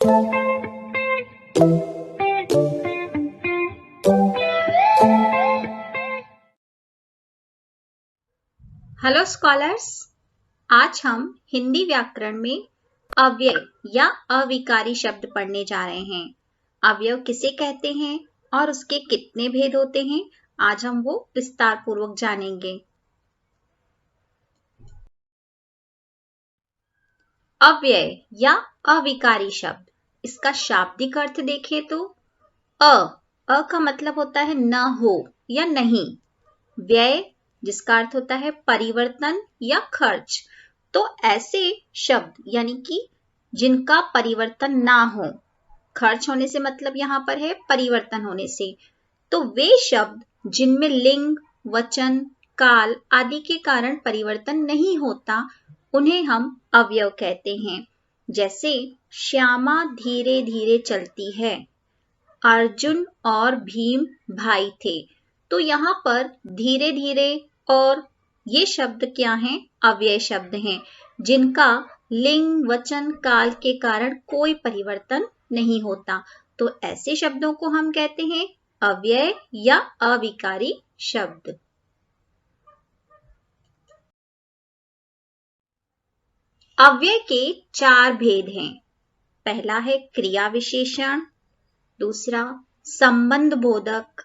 Hello scholars, आज हम हिंदी व्याकरण में अव्यय या अविकारी शब्द पढ़ने जा रहे हैं। अवयव किसे कहते हैं और उसके कितने भेद होते हैं, आज हम वो विस्तार पूर्वक जानेंगे। अव्यय या अविकारी शब्द, इसका शाब्दिक अर्थ देखें तो अ का मतलब होता है न हो या नहीं। व्यय जिसका अर्थ होता है परिवर्तन या खर्च। तो ऐसे शब्द यानी कि जिनका परिवर्तन ना हो, खर्च होने से मतलब यहां पर है परिवर्तन होने से, तो वे शब्द जिनमें लिंग, वचन, काल आदि के कारण परिवर्तन नहीं होता, उन्हें हम अवयव कहते हैं। जैसे श्यामा धीरे धीरे चलती है, अर्जुन और भीम भाई थे। तो यहाँ पर धीरे धीरे और ये शब्द क्या हैं? अव्यय शब्द हैं, जिनका लिंग, वचन, काल के कारण कोई परिवर्तन नहीं होता। तो ऐसे शब्दों को हम कहते हैं अव्यय या अविकारी शब्द। अव्यय के 4 भेद हैं। पहला है क्रिया विशेषण, दूसरा संबंध बोधक,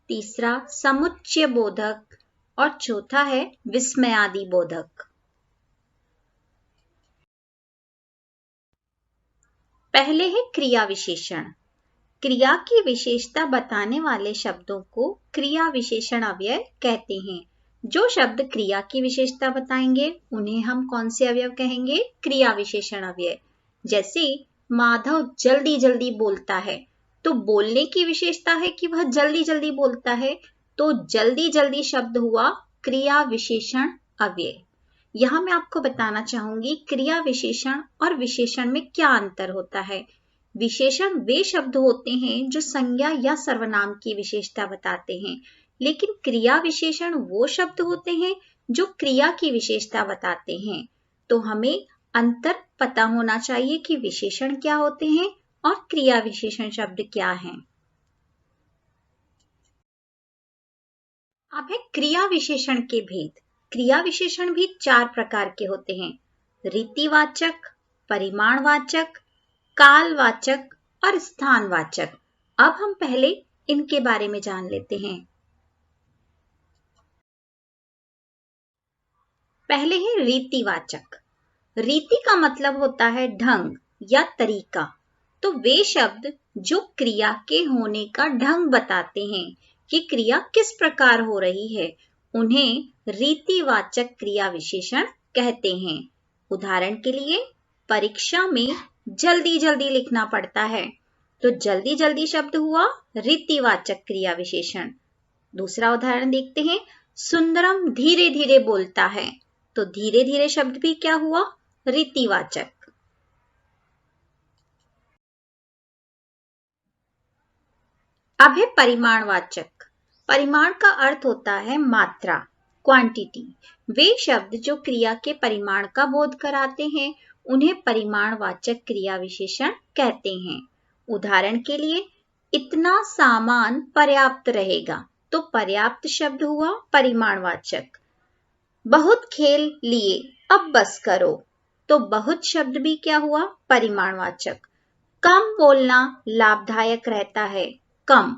तीसरा समुच्चय बोधक और चौथा है विस्मयादि बोधक। पहले है क्रिया विशेषण। क्रिया की विशेषता बताने वाले शब्दों को क्रिया विशेषण अव्यय कहते हैं। जो शब्द क्रिया की विशेषता बताएंगे उन्हें हम कौन से अवयव कहेंगे? क्रिया विशेषण अव्यय। जैसे माधव जल्दी जल्दी बोलता है, तो बोलने की विशेषता है कि वह जल्दी जल्दी बोलता है, तो जल्दी जल्दी शब्द हुआ क्रिया विशेषण अव्यय। यहां मैं आपको बताना चाहूंगी क्रिया विशेषण और विशेषण में क्या अंतर होता है। विशेषण वे शब्द होते हैं जो संज्ञा या सर्वनाम की विशेषता बताते हैं, लेकिन क्रिया विशेषण वो शब्द होते हैं जो क्रिया की विशेषता बताते हैं। तो हमें अंतर पता होना चाहिए कि विशेषण क्या होते हैं और क्रिया विशेषण शब्द क्या हैं। अब है क्रिया विशेषण के भेद। क्रिया विशेषण भी 4 प्रकार के होते हैं: रीतिवाचक, परिमाणवाचक, कालवाचक और स्थानवाचक। अब हम पहले इनके बारे में जान लेते हैं। पहले है रीतिवाचक। रीति का मतलब होता है ढंग या तरीका। तो वे शब्द जो क्रिया के होने का ढंग बताते हैं कि क्रिया किस प्रकार हो रही है, उन्हें रीतिवाचक क्रिया विशेषण कहते हैं। उदाहरण के लिए परीक्षा में जल्दी जल्दी लिखना पड़ता है, तो जल्दी जल्दी शब्द हुआ रीतिवाचक क्रिया विशेषण। दूसरा उदाहरण देखते हैं, सुंदरम धीरे धीरे बोलता है, तो धीरे धीरे शब्द भी क्या हुआ? रीतिवाचक। अब है परिमाणवाचक। परिमाण का अर्थ होता है मात्रा, क्वांटिटी। वे शब्द जो क्रिया के परिमाण का बोध कराते हैं, उन्हें परिमाणवाचक क्रिया विशेषण कहते हैं। उदाहरण के लिए इतना सामान पर्याप्त रहेगा, तो पर्याप्त शब्द हुआ परिमाणवाचक। बहुत खेल लिए, अब बस करो, तो बहुत शब्द भी क्या हुआ? परिमाणवाचक। कम बोलना लाभदायक रहता है, कम,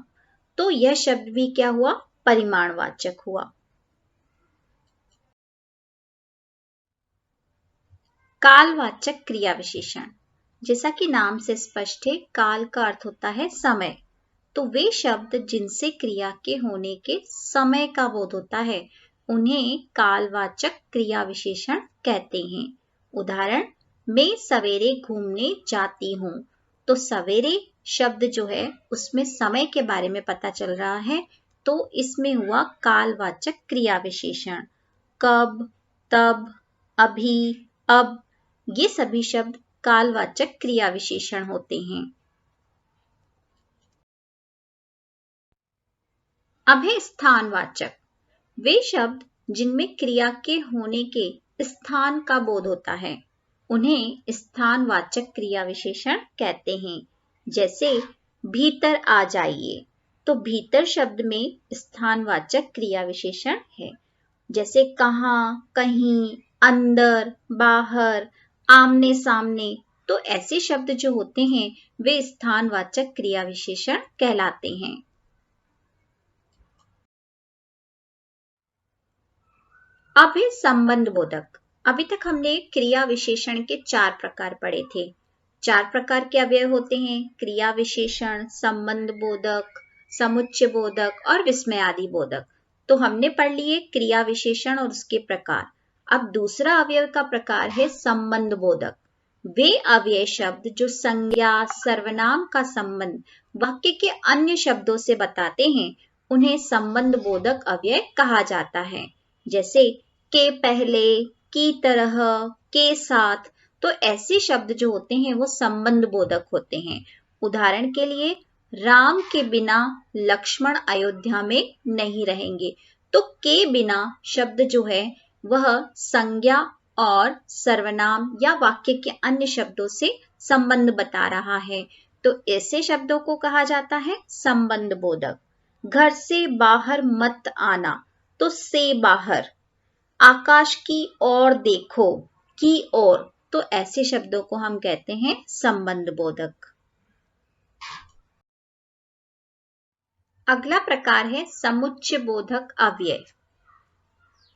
तो यह शब्द भी क्या हुआ? परिमाणवाचक हुआ। कालवाचक क्रिया विशेषण। जैसा कि नाम से स्पष्ट है, काल का अर्थ होता है समय। तो वे शब्द जिनसे क्रिया के होने के समय का बोध होता है, उन्हें कालवाचक क्रिया विशेषण कहते हैं। उदाहरण, मैं सवेरे घूमने जाती हूँ, तो सवेरे शब्द जो है उसमें समय के बारे में पता चल रहा है, तो इसमें हुआ कालवाचक क्रिया विशेषण। कब, तब, अभी, अब, ये सभी शब्द कालवाचक क्रिया विशेषण होते हैं। अब है स्थानवाचक। वे शब्द जिनमें क्रिया के होने के स्थान का बोध होता है, उन्हें स्थानवाचक क्रिया विशेषण कहते हैं। जैसे भीतर आ जाइए, तो भीतर शब्द में स्थानवाचक क्रिया विशेषण है। जैसे कहाँ, कहीं, अंदर, बाहर, आमने सामने, तो ऐसे शब्द जो होते हैं वे स्थानवाचक क्रिया विशेषण कहलाते हैं। अब है संबंध बोधक। अभी तक हमने क्रिया विशेषण के 4 प्रकार पढ़े थे। 4 प्रकार के अव्यय होते हैं, क्रिया विशेषण, संबंध बोधक, समुच्चय बोधक और विस्मयादि बोधक। तो हमने पढ़ लिए क्रिया विशेषण और उसके प्रकार। अब दूसरा अवयव का प्रकार है संबंध बोधक। वे अव्यय शब्द जो संज्ञा, सर्वनाम का संबंध वाक्य के अन्य शब्दों से बताते हैं, उन्हें संबंध बोधक अव्यय कहा जाता है। जैसे के पहले, की तरह, के साथ, तो ऐसे शब्द जो होते हैं वो संबंध बोधक होते हैं। उदाहरण के लिए, राम के बिना लक्ष्मण अयोध्या में नहीं रहेंगे। तो के बिना शब्द जो है वह संज्ञा और सर्वनाम या वाक्य के अन्य शब्दों से संबंध बता रहा है, तो ऐसे शब्दों को कहा जाता है संबंध बोधक। घर से बाहर मत आना, तो से बाहर। आकाश की ओर देखो, की ओर, तो ऐसे शब्दों को हम कहते हैं संबंध बोधक। अगला प्रकार है समुच्चय बोधक अव्यय।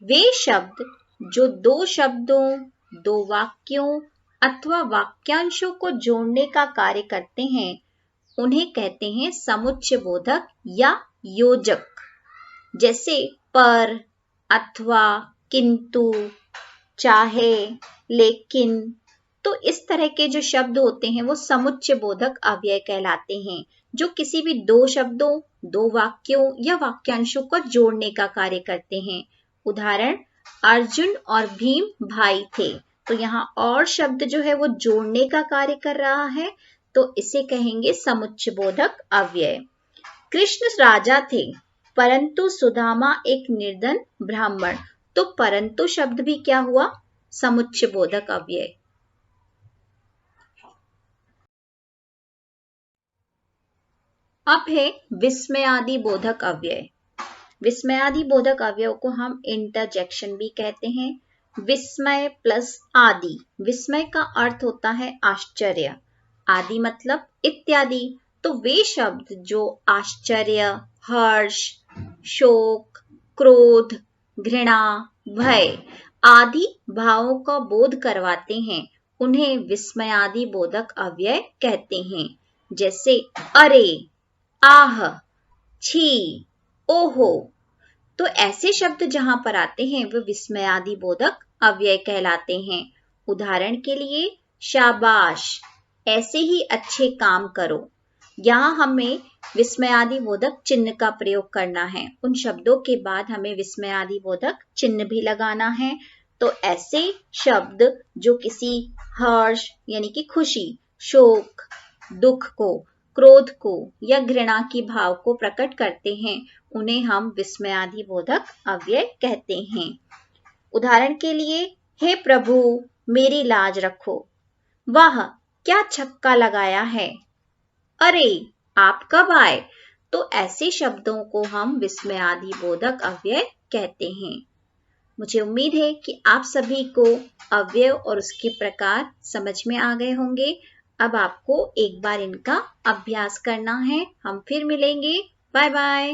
वे शब्द जो 2 शब्दों, 2 वाक्यों अथवा वाक्यांशों को जोड़ने का कार्य करते हैं, उन्हें कहते हैं समुच्चय बोधक या योजक। जैसे पर, अथवा, किंतु, चाहे, लेकिन, तो इस तरह के जो शब्द होते हैं वो समुच्चय बोधक अव्यय कहलाते हैं, जो किसी भी 2 शब्दों, 2 वाक्यों या वाक्यांशों को जोड़ने का कार्य करते हैं। उदाहरण, अर्जुन और भीम भाई थे, तो यहाँ और शब्द जो है वो जोड़ने का कार्य कर रहा है, तो इसे कहेंगे समुच्चय बोधक अव्यय। कृष्ण राजा थे, परंतु सुदामा एक निर्धन ब्राह्मण, तो परंतु शब्द भी क्या हुआ, समुच्चय बोधक अव्यय। अब है विस्मयादि बोधक अव्यय। विस्मयादि बोधक अव्यय को हम इंटरजेक्शन भी कहते हैं। विस्मय प्लस आदि। विस्मय का अर्थ होता है आश्चर्य, आदि मतलब इत्यादि। तो वे शब्द जो आश्चर्य, हर्ष, शोक, क्रोध, घृणा, भय आदि भावों का बोध करवाते हैं, उन्हें विस्मयादि बोधक अव्यय कहते हैं। जैसे अरे, आह, छी, ओहो, तो ऐसे शब्द जहां पर आते हैं वो विस्मयादि बोधक अव्यय कहलाते हैं। उदाहरण के लिए, शाबाश, ऐसे ही अच्छे काम करो। यहाँ हमें विस्मयादि बोधक चिन्ह का प्रयोग करना है। उन शब्दों के बाद हमें विस्मयादि बोधक चिन्ह भी लगाना है। तो ऐसे शब्द जो किसी हर्ष यानी कि खुशी, शोक, दुख को, क्रोध को या घृणा की भाव को प्रकट करते हैं, उन्हें हम विस्मयादि बोधक अव्यय कहते हैं। उदाहरण के लिए, हे प्रभु मेरी लाज रखो, वाह क्या छक्का लगाया है, अरे आप कब आए, तो ऐसे शब्दों को हम विस्मयादि बोधक अव्यय कहते हैं। मुझे उम्मीद है कि आप सभी को अव्यय और उसके प्रकार समझ में आ गए होंगे। अब आपको एक बार इनका अभ्यास करना है। हम फिर मिलेंगे। Bye bye.